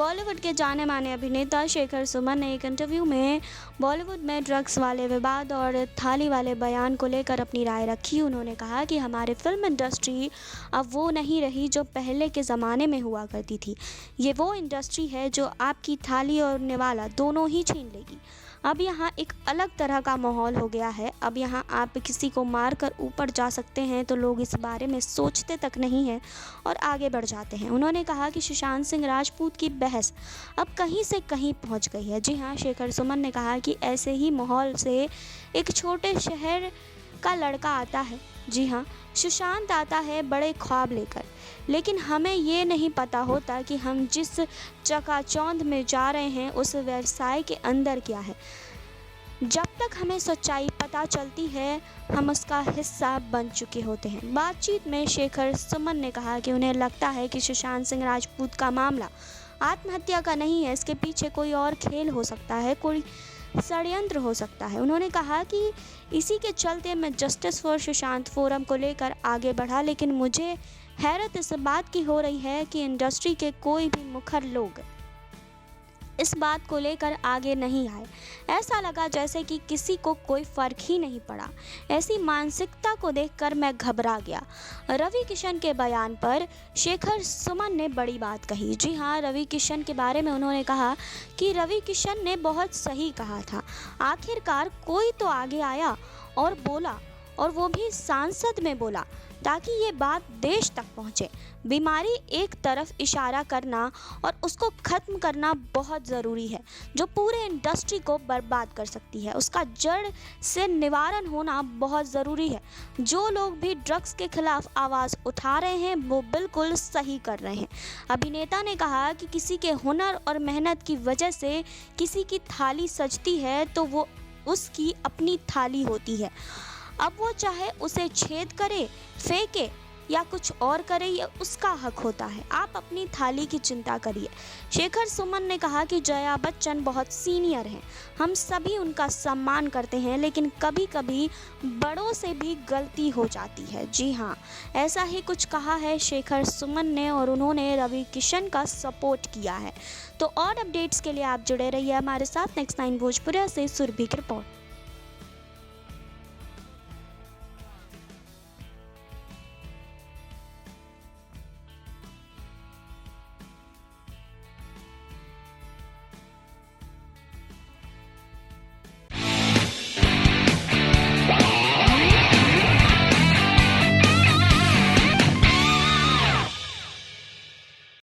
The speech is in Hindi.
बॉलीवुड के जाने माने अभिनेता शेखर सुमन ने एक इंटरव्यू में बॉलीवुड में ड्रग्स वाले विवाद और थाली वाले बयान को लेकर अपनी राय रखी। उन्होंने कहा कि हमारी फिल्म इंडस्ट्री अब वो नहीं रही जो पहले के ज़माने में हुआ करती थी। ये वो इंडस्ट्री है जो आपकी थाली और निवाला दोनों ही छीन लेगी। अब यहाँ एक अलग तरह का माहौल हो गया है। अब यहाँ आप किसी को मार कर ऊपर जा सकते हैं तो लोग इस बारे में सोचते तक नहीं हैं और आगे बढ़ जाते हैं। उन्होंने कहा कि सुशांत सिंह राजपूत की बहस अब कहीं से कहीं पहुंच गई है। जी हाँ, शेखर सुमन ने कहा कि ऐसे ही माहौल से एक छोटे शहर का लड़का आता है। जी हाँ, सुशांत आता है बड़े ख्वाब लेकर, लेकिन हमें ये नहीं पता होता कि हम जिस चकाचौंध में जा रहे हैं उस व्यवसाय के अंदर क्या है। जब तक हमें सच्चाई पता चलती है हम उसका हिस्सा बन चुके होते हैं। बातचीत में शेखर सुमन ने कहा कि उन्हें लगता है कि सुशांत सिंह राजपूत का मामला आत्महत्या का नहीं है, इसके पीछे कोई और खेल हो सकता है, कोई षड्यंत्र हो सकता है। उन्होंने कहा कि इसी के चलते मैं जस्टिस फॉर सुशांत फोरम को लेकर आगे बढ़ा, लेकिन मुझे हैरत इस बात की हो रही है कि इंडस्ट्री के कोई भी मुखर लोग इस बात को लेकर आगे नहीं आए। ऐसा लगा जैसे कि किसी को कोई फर्क ही नहीं पड़ा। ऐसी मानसिकता को देखकर मैं घबरा गया। रवि किशन के बयान पर शेखर सुमन ने बड़ी बात कही। जी हाँ, रवि किशन के बारे में उन्होंने कहा कि रवि किशन ने बहुत सही कहा था। आखिरकार कोई तो आगे आया और बोला, और वो भी सांसद में बोला, ताकि ये बात देश तक पहुँचे। बीमारी एक तरफ इशारा करना और उसको ख़त्म करना बहुत ज़रूरी है, जो पूरे इंडस्ट्री को बर्बाद कर सकती है। उसका जड़ से निवारण होना बहुत ज़रूरी है। जो लोग भी ड्रग्स के खिलाफ आवाज़ उठा रहे हैं वो बिल्कुल सही कर रहे हैं। अभिनेता ने कहा कि किसी के हुनर और मेहनत की वजह से किसी की थाली सजती है तो वो उसकी अपनी थाली होती है। अब वो चाहे उसे छेद करे, फेंके या कुछ और करे, ये उसका हक होता है। आप अपनी थाली की चिंता करिए। शेखर सुमन ने कहा कि जया बच्चन बहुत सीनियर हैं, हम सभी उनका सम्मान करते हैं, लेकिन कभी कभी बड़ों से भी गलती हो जाती है। जी हाँ, ऐसा ही कुछ कहा है शेखर सुमन ने और उन्होंने रवि किशन का सपोर्ट किया है। तो और अपडेट्स के लिए आप जुड़े रहिए हमारे साथ। नेक्स्ट 9 भोजपुरिया से सुरभि की रिपोर्ट।